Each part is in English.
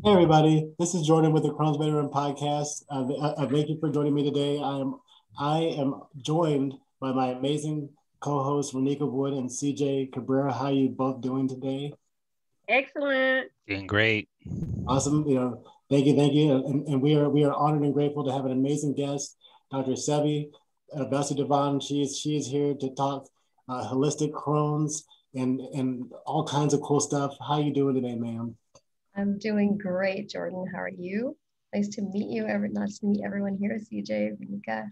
Hey everybody, this is Jordan with the Crohn's Bedroom Podcast. Thank you for joining me today. I am joined by my amazing co-hosts Renika Wood and CJ Cabrera. How are you both doing today? Excellent. Doing great. Awesome. Thank you, and we are honored and grateful to have an amazing guest, Dr. Selvi Vasudevan. She is here to talk holistic Crohn's and all kinds of cool stuff. How are you doing today, ma'am? I'm doing great, Jordan. How are you? Nice to meet you. Nice to meet everyone here. CJ, Renika.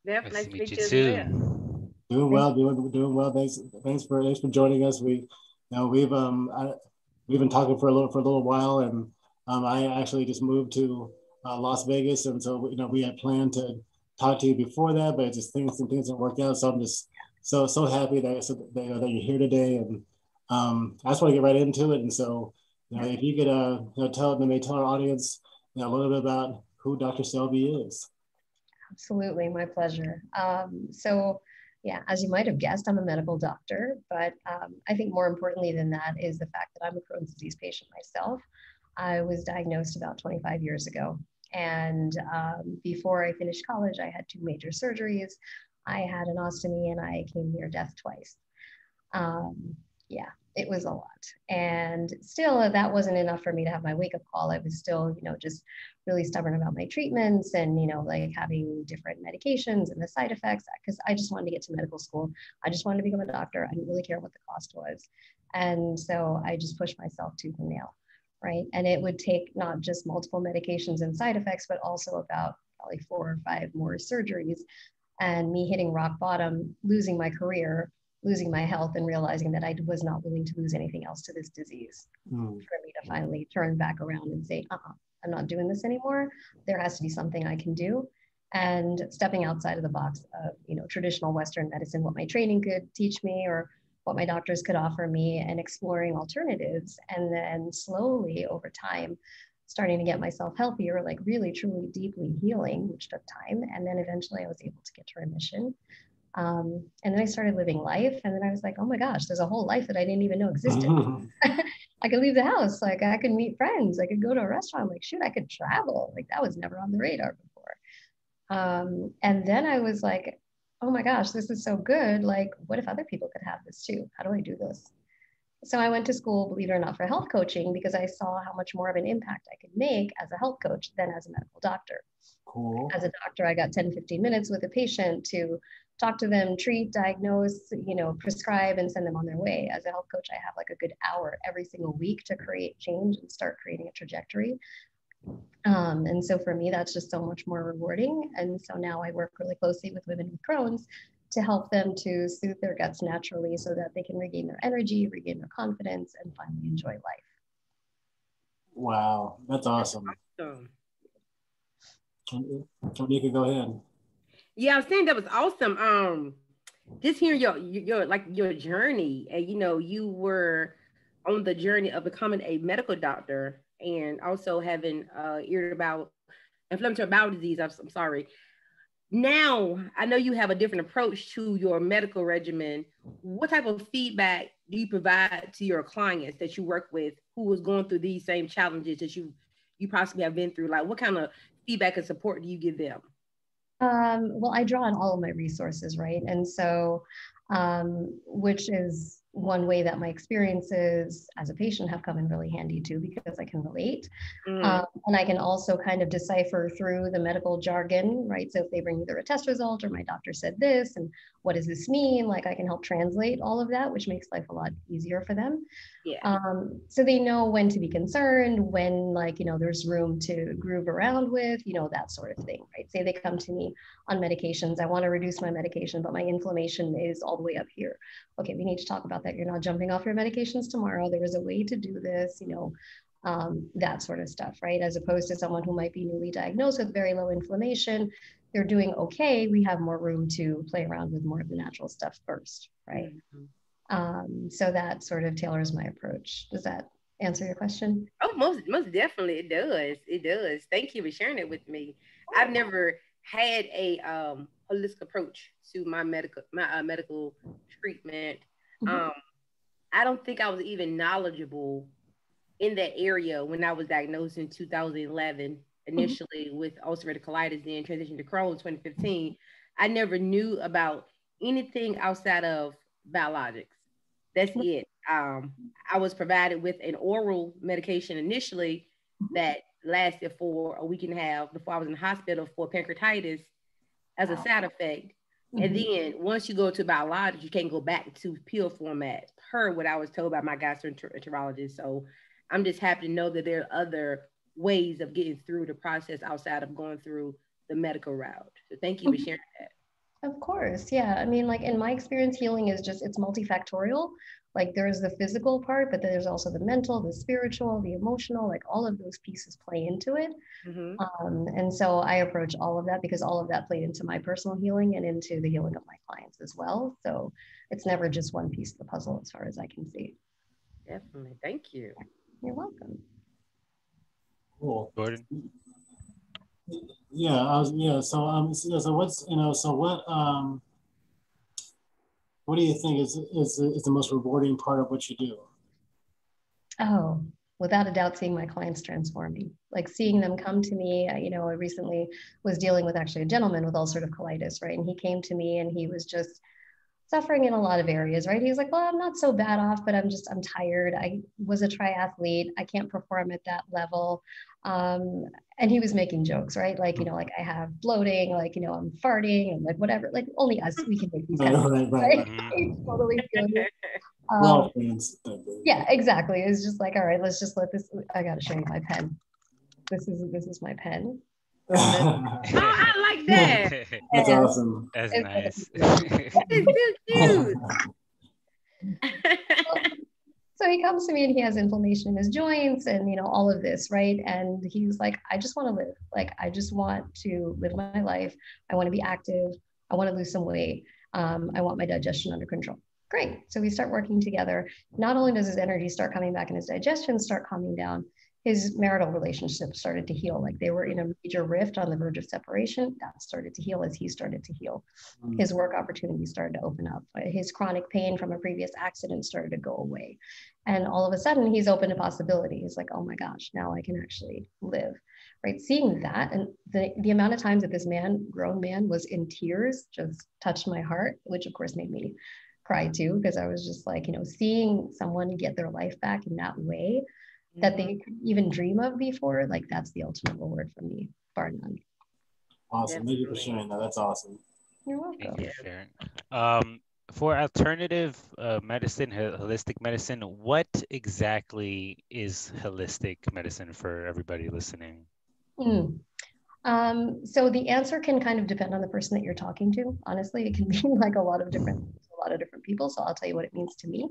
Yep, Nice nice to to meet you meet you as well. too. Doing well, doing well. Thanks for joining us. We've been talking for a little while, and I actually just moved to Las Vegas, and so we had planned to talk to you before that, but just things didn't work out. So I'm just so happy that you're here today, and I just want to get right into it. And so if you could tell our audience a little bit about who Dr. Selvi is. Absolutely, my pleasure. Yeah, as you might have guessed, I'm a medical doctor, but I think more importantly than that is the fact that I'm a Crohn's disease patient myself. I was diagnosed about 25 years ago. And before I finished college, I had two major surgeries. I had an ostomy and I came near death twice. Yeah, it was a lot. And still, that wasn't enough for me to have my wake up call. I was still, just really stubborn about my treatments and, like having different medications and the side effects, because I just wanted to get to medical school. I just wanted to become a doctor. I didn't really care what the cost was. And so I just pushed myself tooth and nail, right? And it would take not just multiple medications and side effects, but also about probably 4 or 5 more surgeries and me hitting rock bottom, losing my career, losing my health, and realizing that I was not willing to lose anything else to this disease for me to finally turn back around and say, I'm not doing this anymore. There has to be something I can do. And stepping outside of the box of, traditional Western medicine, what my training could teach me or what my doctors could offer me, and exploring alternatives. And then slowly over time, starting to get myself healthier, like really, truly, deeply healing, which took time. And then eventually I was able to get to remission. And then I started living life. And then I was like, oh my gosh, there's a whole life that I didn't even know existed. I could leave the house. Like I could meet friends. I could go to a restaurant. Like, shoot, I could travel. Like that was never on the radar before. And then I was like, oh my gosh, this is so good. Like, what if other people could have this too? How do I do this? So I went to school, believe it or not, for health coaching because I saw how much more of an impact I could make as a health coach than as a medical doctor. Cool. As a doctor, I got 10, 15 minutes with a patient to talk to them, treat, diagnose, prescribe, and send them on their way. As a health coach, I have like a good hour every single week to create change and start creating a trajectory. And so for me, that's just so much more rewarding. And so now I work really closely with women with Crohn's to help them to soothe their guts naturally so that they can regain their energy, regain their confidence, and finally enjoy life. Wow, that's awesome. Renika, go ahead. Yeah, I was saying that was awesome. Just hearing your journey, and you were on the journey of becoming a medical doctor and also having about inflammatory bowel disease. I'm sorry. Now I know you have a different approach to your medical regimen. What type of feedback do you provide to your clients that you work with who was going through these same challenges that you possibly have been through? Like, what kind of feedback and support do you give them? Well, I draw on all of my resources, right? And so, which is one way that my experiences as a patient have come in really handy too, because I can relate. And I can also kind of decipher through the medical jargon, right? So if they bring either a test result or my doctor said this, and what does this mean? Like I can help translate all of that, which makes life a lot easier for them. Yeah. So they know when to be concerned, when there's room to groove around with, that sort of thing, right? Say they come to me on medications. I want to reduce my medication, but my inflammation is all the way up here. Okay, we need to talk about that. You're not jumping off your medications tomorrow. There is a way to do this, that sort of stuff, right? As opposed to someone who might be newly diagnosed with very low inflammation. They're doing okay. We have more room to play around with more of the natural stuff first, right? So that sort of tailors my approach. Does that answer your question? Oh, most definitely it does. It does. Thank you for sharing it with me. I've never had a holistic approach to my medical treatment. I don't think I was even knowledgeable in that area when I was diagnosed in 2011, initially with ulcerative colitis, then transitioned to Crohn in 2015. I never knew about anything outside of biologics. That's it. I was provided with an oral medication initially that lasted for a week and a half before I was in the hospital for pancreatitis as a side effect. And then once you go to biologics, you can't go back to pill format per what I was told by my gastroenterologist. So I'm just happy to know that there are other ways of getting through the process outside of going through the medical route. So thank you for sharing that. Of course, yeah. I mean, like in my experience, healing is just, it's multifactorial. Like there's the physical part, but then there's also the mental, the spiritual, the emotional, like all of those pieces play into it. And so I approach all of that because all of that played into my personal healing and into the healing of my clients as well. So it's never just one piece of the puzzle as far as I can see. Definitely. Thank you. You're welcome. Cool. Gordon? Yeah, so what's, so what do you think is the most rewarding part of what you do? Oh, without a doubt, seeing my clients transforming, like seeing them come to me. I recently was dealing with actually a gentleman with ulcerative colitis, right? And he came to me and he was just suffering in a lot of areas, right? He was like, well, I'm not so bad off, but I'm tired. I was a triathlete. I can't perform at that level. And he was making jokes, right? Like, like I have bloating, like, I'm farting and like whatever, like only us, we can make these kind of things, right? Totally feel you. Yeah, exactly. It's just like, all right, let's just let this, I got to show you my pen. This is my pen. I like that. That's awesome. That's nice. It's so cute. So he comes to me and he has inflammation in his joints and, all of this, right? And he was like, I just want to live. Like, I just want to live my life. I want to be active. I want to lose some weight. I want my digestion under control. Great. So we start working together. Not only does his energy start coming back and his digestion start calming down, his marital relationship started to heal. Like they were in a major rift on the verge of separation. That started to heal as he started to heal. His work opportunities started to open up. His chronic pain from a previous accident started to go away. And all of a sudden he's open to possibility. He's like, oh my gosh, now I can actually live, right? Seeing that and the amount of times that this grown man was in tears just touched my heart, which of course made me cry too, because I was just like, seeing someone get their life back in that way that they could even dream of before, like that's the ultimate reward for me, bar none. Awesome. Thank you for sharing that. That's awesome. You're welcome. Thank you for sharing. For alternative medicine, holistic medicine, what exactly is holistic medicine for everybody listening? So the answer can kind of depend on the person that you're talking to. Honestly, it can mean like a lot of different people. So I'll tell you what it means to me.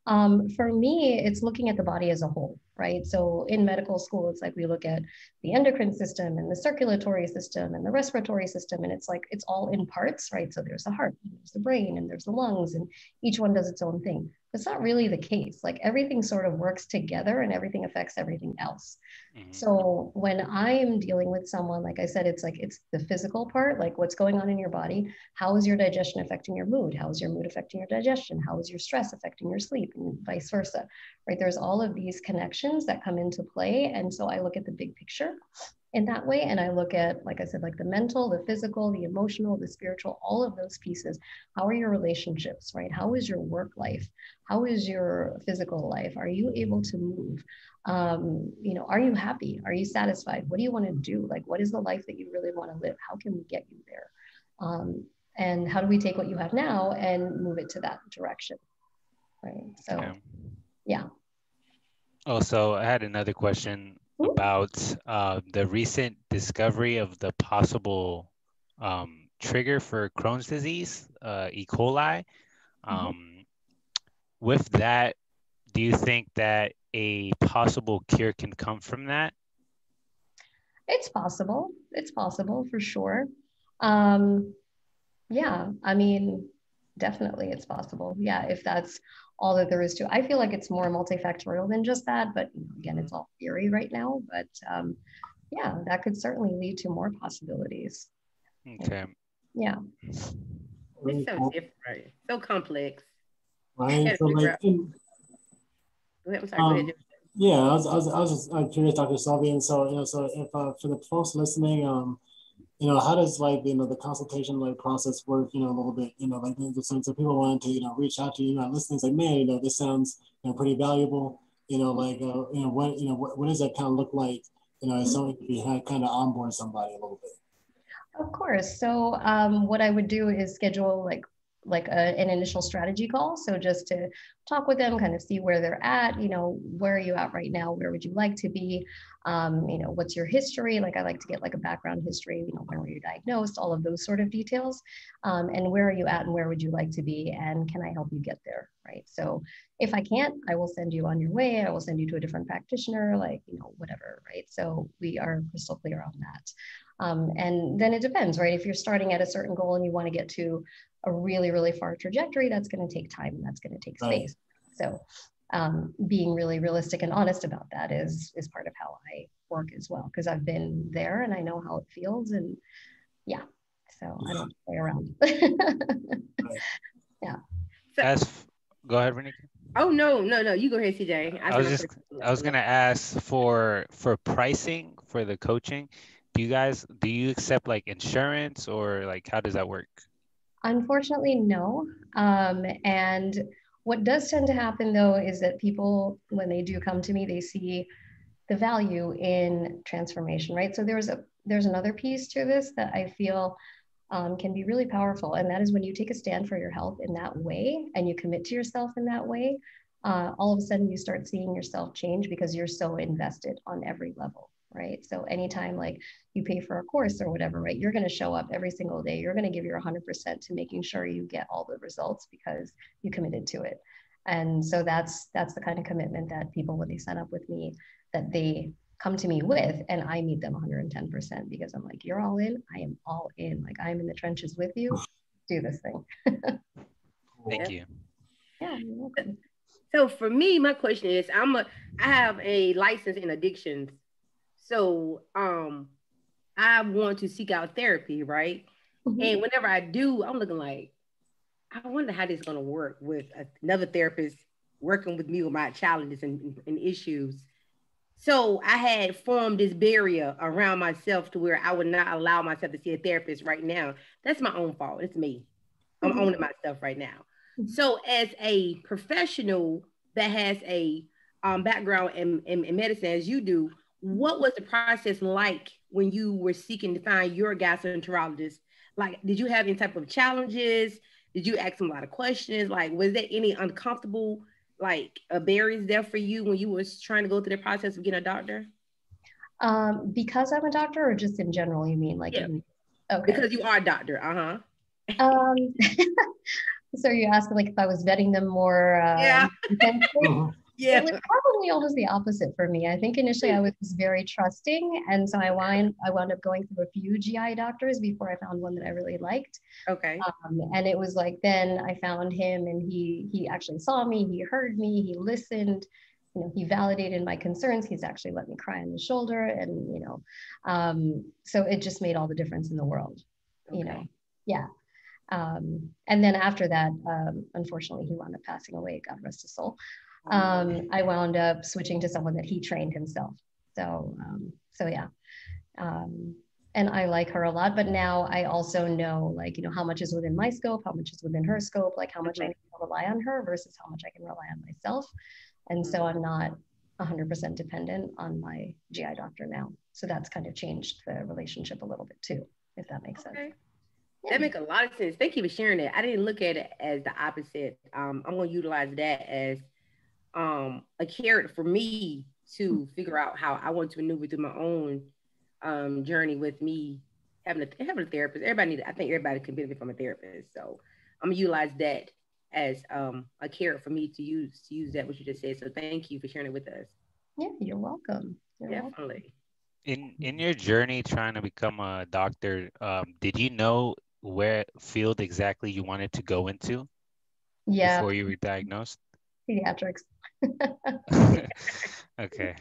For me, it's looking at the body as a whole, right? So in medical school, it's like we look at the endocrine system and the circulatory system and the respiratory system, and it's like it's all in parts, right? So there's the heart, and there's the brain, and there's the lungs, and each one does its own thing. That's not really the case. Like everything sort of works together and everything affects everything else. So when I'm dealing with someone, like I said, it's the physical part, like what's going on in your body. How is your digestion affecting your mood? How is your mood affecting your digestion? How is your stress affecting your sleep, and vice versa, right? There's all of these connections that come into play. And so I look at the big picture in that way. And I look at, like I said, like the mental, the physical, the emotional, the spiritual, all of those pieces. How are your relationships, right? How is your work life? How is your physical life? Are you able to move? Are you happy? Are you satisfied? What do you want to do? Like, what is the life that you really want to live? How can we get you there? And how do we take what you have now and move it to that direction? Right. So, yeah. Oh, so I had another question about the recent discovery of the possible trigger for Crohn's disease, E. coli. With that, do you think that a possible cure can come from that? It's possible. It's possible for sure. Yeah, I mean, definitely it's possible. Yeah, if that's all that there is to it. I feel like it's more multifactorial than just that, but again, it's all theory right now. But yeah, that could certainly lead to more possibilities. Okay. Yeah. It's so different, so complex. Right. So like, go ahead. Yeah, I was just curious, Dr. Selvi, and so so if for the folks listening, how does like the consultation like process work? A little bit, like so people want to reach out to you, listening, say, man, this sounds pretty valuable. Like what does that kind of look like? As someone if you had kind of onboard somebody a little bit. Of course. So what I would do is schedule an initial strategy call. So just to talk with them, kind of see where they're at, where are you at right now? Where would you like to be? What's your history? Like I like to get like a background history, when were you diagnosed, all of those sort of details. And where are you at and where would you like to be? And can I help you get there? Right. So if I can't, I will send you on your way. I will send you to a different practitioner, whatever. Right. So we are crystal clear on that. And then it depends, right? If you're starting at a certain goal and you want to get to a really, really far trajectory, that's going to take time and that's going to take space. Right. So being really realistic and honest about that is part of how I work as well, because I've been there and I know how it feels. And yeah, so I don't play around. Yeah. Go ahead, Renika. Oh no, you go ahead, CJ. I was gonna ask for pricing for the coaching. Do you accept like insurance or like how does that work? Unfortunately, no. And what does tend to happen though is that people, when they do come to me, they see the value in transformation, right? So there's another piece to this that I feel can be really powerful. And that is when you take a stand for your health in that way and you commit to yourself in that way, all of a sudden you start seeing yourself change because you're so invested on every level, right? So anytime like you pay for a course or whatever, right, you're going to show up every single day. You're going to give your 100% to making sure you get all the results because you committed to it. And so that's the kind of commitment that people, when they sign up with me, that they come to me with, and I meet them 110% because I'm like, you're all in, I am all in. Like I'm in the trenches with you. Do this thing. Thank you. Yeah, you're welcome. So for me, my question is, I have a license in addictions. So I want to seek out therapy, right? Mm-hmm. And whenever I do, I'm looking like, I wonder how this is going to work with another therapist working with me with my challenges and issues. So I had formed this barrier around myself to where I would not allow myself to see a therapist right now. That's my own fault. It's me. I'm owning myself right now. So as a professional that has a background in medicine as you do, what was the process like when you were seeking to find your gastroenterologist? Like, did you have any type of challenges? Did you ask them a lot of questions? Like, was there any uncomfortable barriers there for you when you was trying to go through the process of getting a doctor? Because I'm a doctor, or just in general, you mean like? Yeah. Okay. Because you are a doctor, So you asked like if I was vetting them more. Yeah. Yeah. It was probably almost the opposite for me. I think initially I was very trusting, and so I wound up going through a few GI doctors before I found one that I really liked. Okay. And it was like then I found him, and he actually saw me, he heard me, he listened. He validated my concerns. He's actually let me cry on the shoulder, and so it just made all the difference in the world. Okay. Yeah. And then after that, unfortunately, he wound up passing away. God rest his soul. I wound up switching to someone that he trained himself. So yeah. And I like her a lot, but now I also know, how much is within my scope, how much is within her scope, like how much I need to rely on her versus how much I can rely on myself. And so I'm not 100% dependent on my GI doctor now. So that's kind of changed the relationship a little bit too, if that makes sense. Yeah. That makes a lot of sense. Thank you for sharing that. I didn't look at it as the opposite. I'm going to utilize that as a carrot for me to figure out how I want to maneuver through my own journey with me having a therapist. I think everybody can benefit from a therapist. So I'm going to utilize that as a carrot for me to use that what you just said. So thank you for sharing it with us. Yeah, you're welcome. Definitely. In your journey trying to become a doctor, did you know where field exactly you wanted to go into before you were diagnosed? Pediatrics. Okay.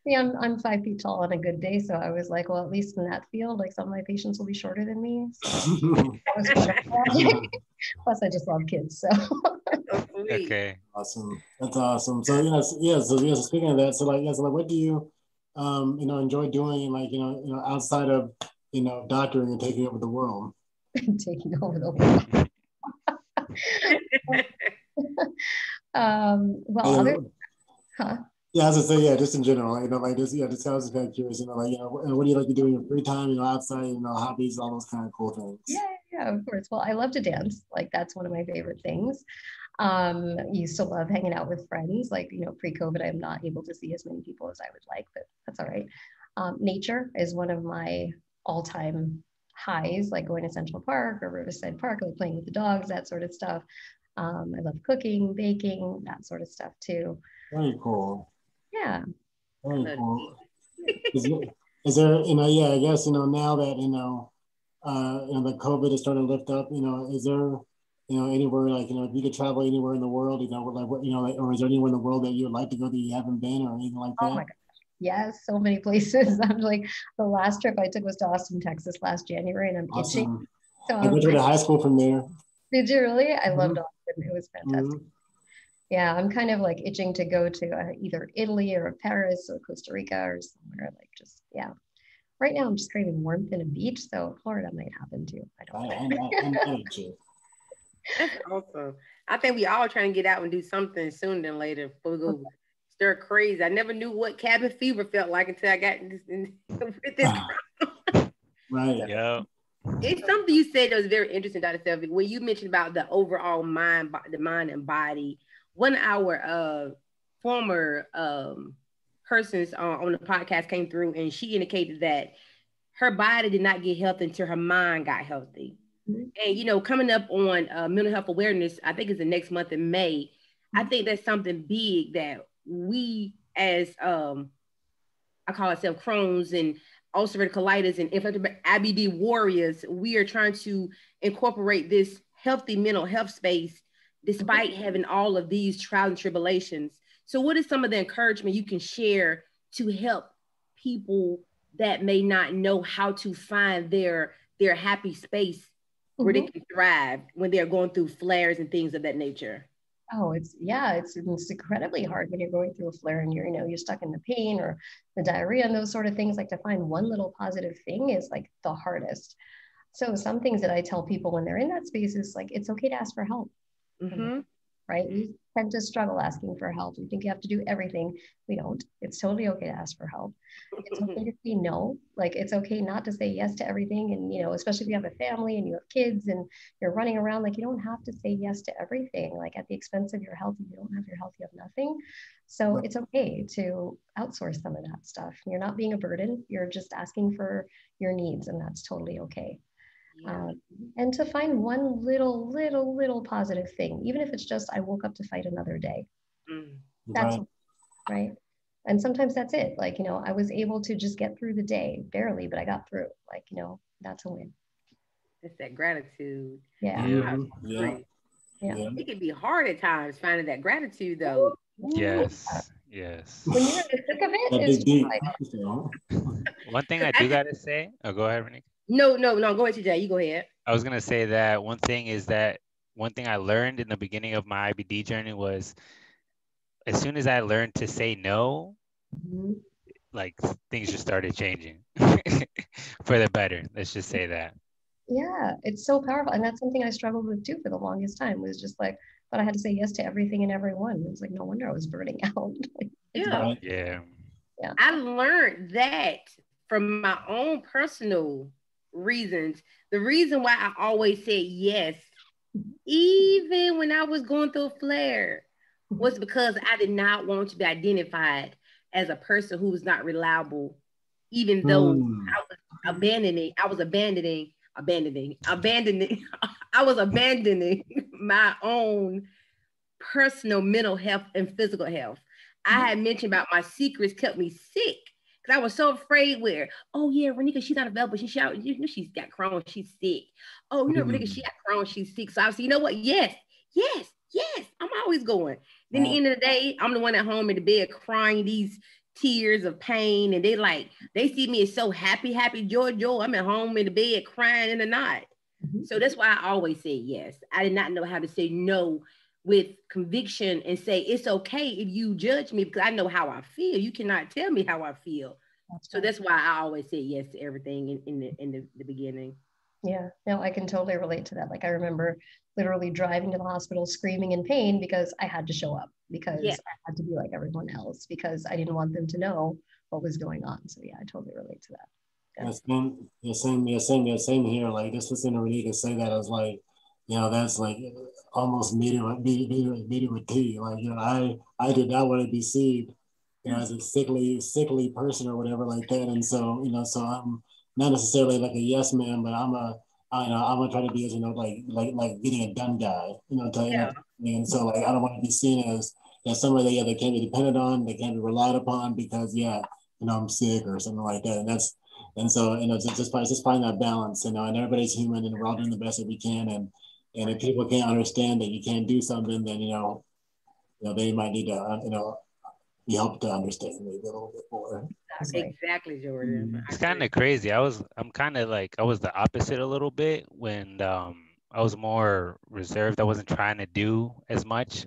Yeah, I'm 5 feet tall on a good day, so I was like, well, at least in that field, like some of my patients will be shorter than me. So that was for Plus, I just love kids, so. Okay. Awesome. That's awesome. So yes. Speaking of that, so like, what do you, enjoy doing, like, outside of, doctoring and taking over the world? Taking over the world. Well, other, huh? Yeah, I was gonna say, yeah, just in general, like this, just I was just kind of curious, like, what do you like to do in your free time, outside, hobbies, all those kind of cool things. Yeah, of course. Well, I love to dance. Like that's one of my favorite things. Used to love hanging out with friends. Like, pre-COVID, I'm not able to see as many people as I would like, but that's all right. Nature is one of my all-time highs, like going to Central Park or Riverside Park, like playing with the dogs, that sort of stuff. I love cooking, baking, that sort of stuff too. Very cool. Yeah. Very cool. Is there, I guess, now that, the COVID is starting to lift up, is there, anywhere, like, if you could travel anywhere in the world, like, what, like, or is there anywhere in the world that you would like to go that you haven't been or anything like that? Oh my gosh. Yes, so many places. I'm like, the last trip I took was to Austin, Texas last January, and I'm itching. So I went to high school from there. Did you really? I loved Austin. It was fantastic. Yeah, I'm kind of like itching to go to either Italy or Paris or Costa Rica or somewhere like just, yeah. Right now, I'm just craving warmth and a beach, so Florida might happen too. I don't know. That's awesome. I think we all trying to get out and do something sooner than later before we go stir crazy. I never knew what cabin fever felt like until I got with this. Right. Yeah. It's something you said that was very interesting, Dr. Selvi, when you mentioned about the overall mind, the mind and body. One of our former persons on the podcast came through and she indicated that her body did not get healthy until her mind got healthy. And, coming up on mental health awareness, I think it's the next month in May. I think that's something big that we as, I call ourselves Crohn's and ulcerative colitis and inflammatory IBD warriors, we are trying to incorporate this healthy mental health space despite having all of these trials and tribulations. So what is some of the encouragement you can share to help people that may not know how to find their happy space where they can thrive when they're going through flares and things of that nature? Oh, it's incredibly hard when you're going through a flare and you're stuck in the pain or the diarrhea and those sort of things. Like to find one little positive thing is like the hardest. So some things that I tell people when they're in that space is like, it's okay to ask for help. Right? We tend to struggle asking for help. We think you have to do everything. We don't. It's totally okay to ask for help. It's okay to say no. Like it's okay not to say yes to everything. And, especially if you have a family and you have kids and you're running around, like you don't have to say yes to everything, like at the expense of your health. If you don't have your health, you have nothing. So it's okay to outsource some of that stuff. You're not being a burden. You're just asking for your needs, and that's totally okay. And to find one little positive thing, even if it's just I woke up to fight another day. That's right. And sometimes that's it. Like, I was able to just get through the day, barely, but I got through. Like, that's a win. It's that gratitude. Yeah. It can be hard at times finding that gratitude, though. Yes. When you're in the thick of it, it's just like... One thing I do gotta say. Oh, go ahead, Renika. No. Go ahead, TJ. You go ahead. I was gonna say that one thing I learned in the beginning of my IBD journey was, as soon as I learned to say no, like things just started changing for the better. Let's just say that. Yeah, it's so powerful, and that's something I struggled with too for the longest time. Was just like, but I had to say yes to everything and everyone. It was like, no wonder I was burning out. Yeah. I learned that from my own personal reasons. The reason why I always said yes, even when I was going through a flare, was because I did not want to be identified as a person who was not reliable, even though I was abandoning my own personal mental health and physical health. I had mentioned about my secrets kept me sick because I was so afraid where, oh yeah, Renika, she's not available. She's got Crohn, she's sick. Oh, Renika, she got Crohn, she's sick. So I was, you know what? Yes, I'm always going. Then at the end of the day, I'm the one at home in the bed crying these tears of pain, and they see me as so happy, joy. I'm at home in the bed crying in the night. So that's why I always say yes. I did not know how to say no with conviction and say it's okay if you judge me, because I know how I feel. You cannot tell me how I feel. So that's why I always say yes to everything in the beginning. Yeah, no, I can totally relate to that. Like I remember literally driving to the hospital screaming in pain because I had to show up, because I had to be like everyone else, because I didn't want them to know what was going on. So yeah, I totally relate to that. Yeah. Same here. Like just listening to Renika say that, I was like, that's like almost meeting with tea. Like, I did not want to be seen, as a sickly person or whatever like that. And so, so I'm not necessarily like a yes man, but I'm gonna try to be as, like getting it done guy, and so like I don't want to be seen as somebody that can't be depended on, they can't be relied upon because I'm sick or something like that. And so, just find that balance, and everybody's human, and we're all doing the best that we can. And if people can't understand that you can't do something, then, they might need to, be helped to understand maybe a little bit more. Exactly, Jordan. It's kind of crazy. I'm kind of like, I was the opposite a little bit when I was more reserved. I wasn't trying to do as much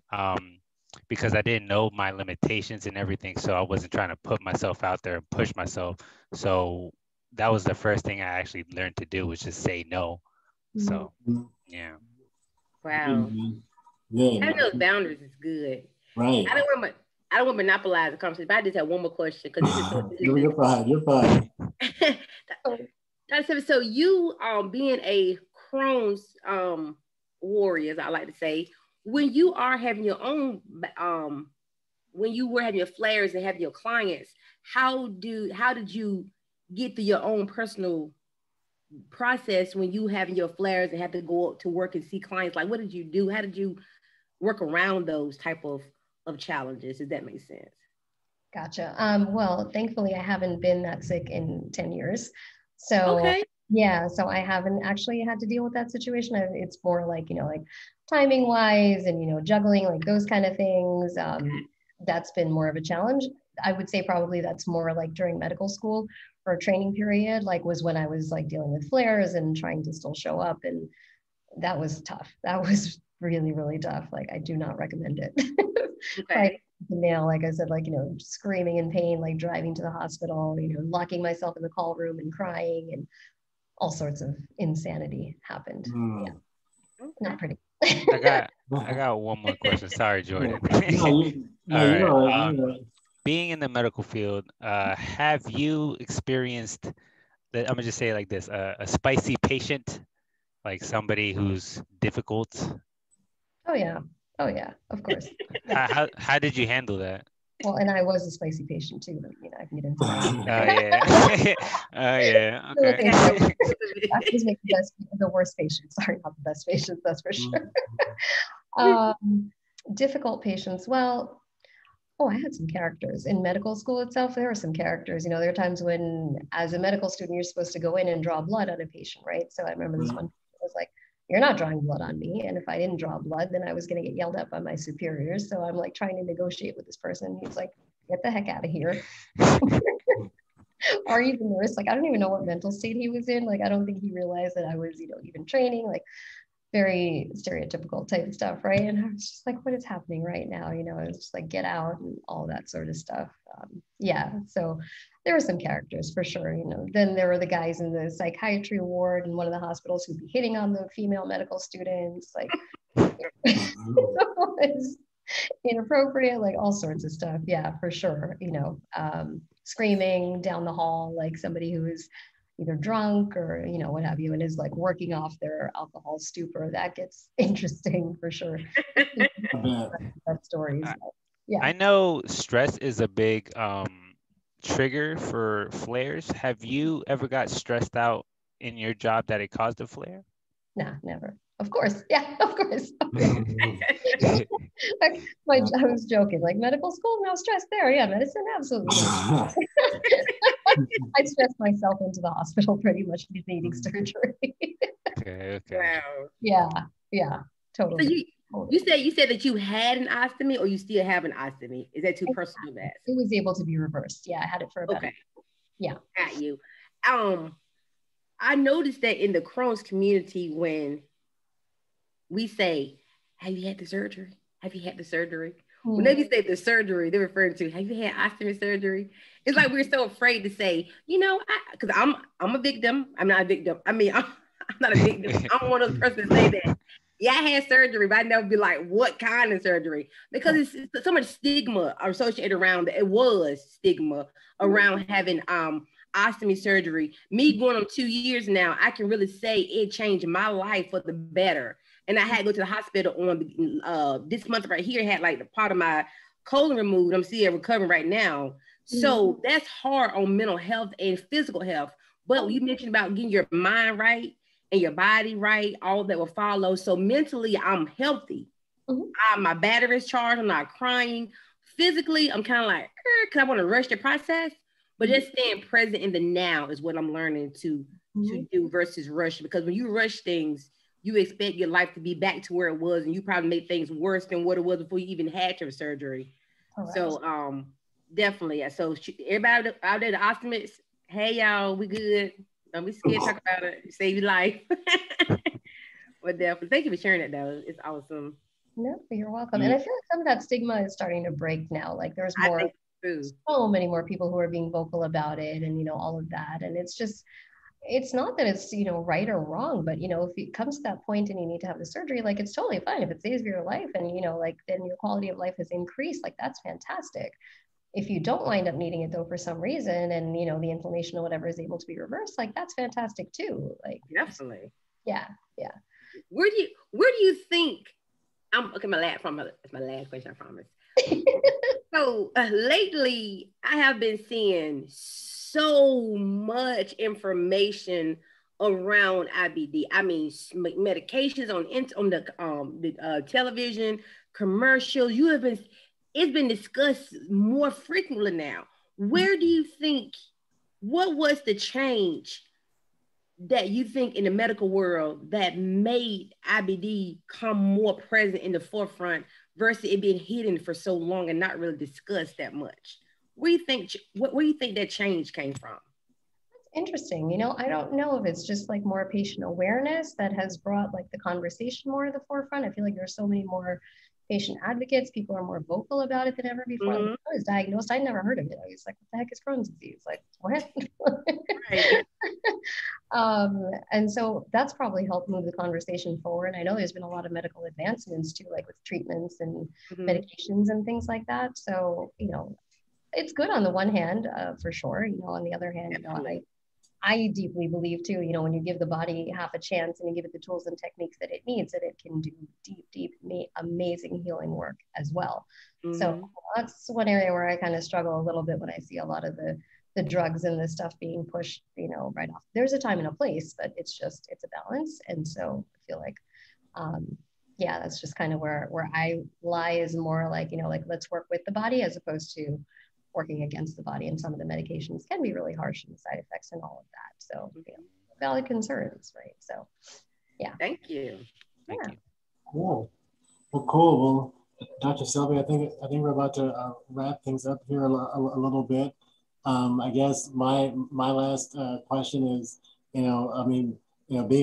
because I didn't know my limitations and everything. So I wasn't trying to put myself out there and push myself. So that was the first thing I actually learned to do, was just say no. So, yeah. Wow. Having those boundaries is good. Right. I don't want to monopolize the conversation, but I just have one more question, because this is so You're fine. Dr. Selvi, so you being a Crohn's warrior, as I like to say, when you are having your own when you were having your flares and having your clients, how did you get through your own personal process when you having your flares and have to go to work and see clients? Like, what did you do? How did you work around those type of challenges, if that makes sense? Gotcha. Well, thankfully I haven't been that sick in 10 years. So okay. Yeah, so I haven't actually had to deal with that situation. It's more like, like timing wise and, juggling, like those kind of things. That's been more of a challenge. I would say probably that's more like during medical school or training period, like was when I was like dealing with flares and trying to still show up. And that was tough. That was really, really tough. Like, I do not recommend it. Okay. Now, like I said, like, screaming in pain, like driving to the hospital, locking myself in the call room and crying, and all sorts of insanity happened. Yeah. Not pretty. I got one more question. Sorry, Jordan. All right. Being in the medical field, have you experienced I'm gonna just say it like this: a spicy patient, like somebody who's difficult? Oh yeah, of course. How did you handle that? Well, and I was a spicy patient too. I can get into that. Oh yeah. Okay. Doctors make the worst patients. Sorry, not the best patients. That's for sure. Difficult patients. Well, I had some characters in medical school itself. There were some characters. There are times when, as a medical student, you're supposed to go in and draw blood on a patient, right? So I remember this one was like, "You're not drawing blood on me." And if I didn't draw blood, then I was going to get yelled at by my superiors. So I'm like trying to negotiate with this person. He's like, "Get the heck out of here." Or even worse, like, I don't even know what mental state he was in. Like, I don't think he realized that I was, even training, like very stereotypical type of stuff, right? And I was just like, what is happening right now? It's just like, get out and all that sort of stuff. Yeah, so there were some characters for sure. Then there were the guys in the psychiatry ward in one of the hospitals who'd be hitting on the female medical students, like it's inappropriate, like all sorts of stuff. Yeah, for sure. Screaming down the hall, like somebody who is either drunk or what have you, and is like working off their alcohol stupor. That gets interesting for sure. That stories. Yeah. I know stress is a big trigger for flares. Have you ever got stressed out in your job that it caused a flare? Nah, never. Of course. Yeah, of course. I was joking, like medical school, no stress there. Yeah, medicine, absolutely. I stressed myself into the hospital pretty much needing surgery. Okay. Wow. Yeah, totally. So You said that you had an ostomy, or you still have an ostomy? Is that too personal to ask? It was able to be reversed. Yeah, I had it for about yeah. Got you. I noticed that in the Crohn's community, when we say, "Have you had the surgery? Have you had the surgery?" Whenever you say the surgery, they're referring to, "Have you had ostomy surgery?" It's like we're so afraid to say, because I'm a victim. I'm not a victim. I mean, I'm not a victim. I'm one of those persons to say that. Yeah, I had surgery, but I never be like, what kind of surgery? Because it's so much stigma associated around it. It was stigma around having ostomy surgery. Me going on 2 years now, I can really say it changed my life for the better. And I had to go to the hospital on this month right here, had like the part of my colon removed. I'm still recovering right now. So that's hard on mental health and physical health. But you mentioned about getting your mind right and your body right, all that will follow. So mentally, I'm healthy. My battery is charged. I'm not crying. Physically, I'm kind of like, because I want to rush the process. But just staying present in the now is what I'm learning to do versus rush. Because when you rush things, you expect your life to be back to where it was, and you probably make things worse than what it was before you even had your surgery. So definitely. So everybody out there, the optimists, hey y'all, we good. Don't be scared to talk about it. Save your life. But definitely, thank you for sharing it though. It's awesome. No, you're welcome. And I feel like some of that stigma is starting to break now. Like there's more, so many more people who are being vocal about it, and all of that. And it's just, it's not that it's right or wrong, but if it comes to that point and you need to have the surgery, like it's totally fine if it saves your life, and like then your quality of life has increased, like that's fantastic. If you don't wind up needing it though for some reason, and the inflammation or whatever is able to be reversed, like that's fantastic too. Like definitely. Yeah. Where do you think it's my last question, I promise. So lately I have been seeing so much information around IBD. I mean, medications on the television, commercials. It's been discussed more frequently now. Where do you think, what was the change that you think in the medical world that made IBD come more present in the forefront versus it being hidden for so long and not really discussed that much? Where do you think that change came from? Interesting. I don't know if it's just like more patient awareness that has brought like the conversation more to the forefront. I feel like there's so many more patient advocates. People are more vocal about it than ever before. Like, when I was diagnosed, I never heard of it. I was like, what the heck is Crohn's disease? Like, what? Right. And so that's probably helped move the conversation forward. I know there's been a lot of medical advancements too, like with treatments and medications and things like that. So, it's good on the one hand, for sure. On the other hand, I deeply believe too, when you give the body half a chance and you give it the tools and techniques that it needs, that it can do deep, amazing healing work as well. So that's one area where I kind of struggle a little bit when I see a lot of the drugs and the stuff being pushed, right off. There's a time and a place, but it's a balance. And so I feel like, that's just kind of where I lie, is more like, let's work with the body as opposed to working against the body. And some of the medications can be really harsh, and the side effects and all of that. So valid concerns, right? So Thank you. Cool. Well, cool. Well, Dr. Selvi, I think we're about to wrap things up here a little bit. I guess my last question is, being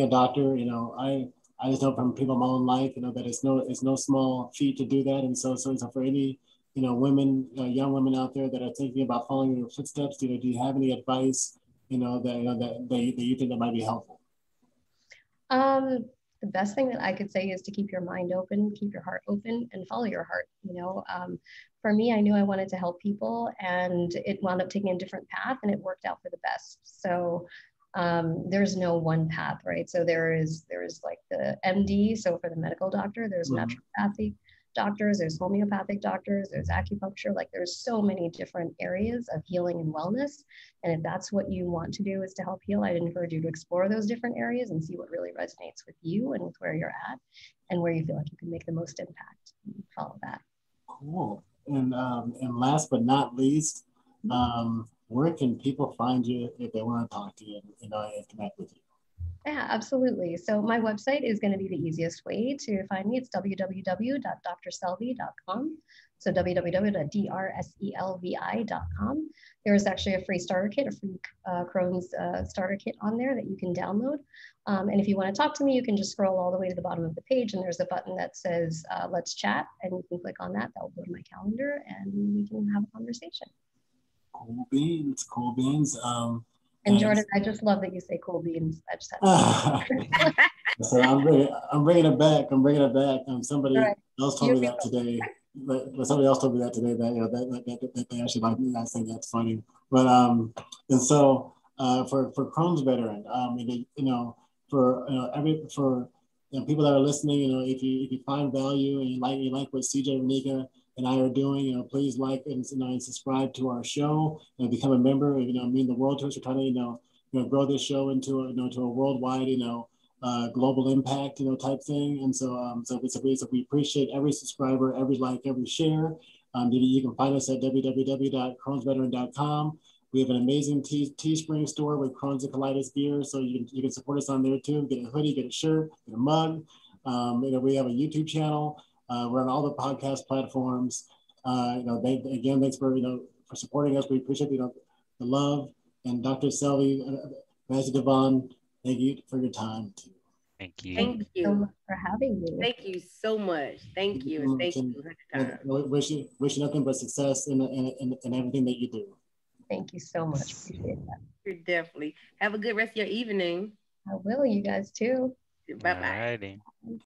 a doctor, I just know from people in my own life, that it's no small feat to do that. And so for any women, young women out there that are thinking about following your footsteps, do you have any advice, that you think that might be helpful? The best thing that I could say is to keep your mind open, keep your heart open, and follow your heart. For me, I knew I wanted to help people, and it wound up taking a different path, and it worked out for the best. So there's no one path, right? So there is like the MD. So for the medical doctor, there's naturopathic doctors, there's homeopathic doctors, there's acupuncture. Like there's so many different areas of healing and wellness. And if that's what you want to do, is to help heal, I'd encourage you to explore those different areas and see what really resonates with you and with where you're at and where you feel like you can make the most impact. Follow that. Cool. And last but not least, where can people find you if they want to talk to you and connect with you? Yeah, absolutely. So my website is going to be the easiest way to find me. It's www.drselvi.com. So www.drselvi.com. There's actually a free starter kit, a free Crohn's starter kit on there that you can download. And if you want to talk to me, you can just scroll all the way to the bottom of the page, and there's a button that says let's chat, and you can click on that. That will go to my calendar and we can have a conversation. Cool beans, cool beans. And Jordan, I just love that you say cool beans. I just had so I'm bringing it back. I'm bringing it back. Somebody else told me that today. But somebody else told me that today that that they actually like me. I think that's funny. But and so for Crohn's veteran, for people that are listening, if you find value and you like what CJ, Renika, and I are doing, please like and subscribe to our show and become a member. Mean the world to us. We're trying to grow this show into a worldwide global impact type thing. And so we appreciate every subscriber, every like, every share. You can find us at www.crohnsveteran.com. We have an amazing Teespring store with Crohn's and colitis gear, so you can support us on there too. Get a hoodie, get a shirt, get a mug. We have a YouTube channel. We're on all the podcast platforms. Thanks for supporting us. We appreciate the love. And Dr. Selvi Vasudevan, thank you for your time too. Thank you. Thank you so much for having me. Thank you so much. Thank you. Thank you. Wish you nothing but success in everything that you do. Thank you so much. Appreciate that. You're definitely. Have a good rest of your evening. I will. You guys too. Bye-bye.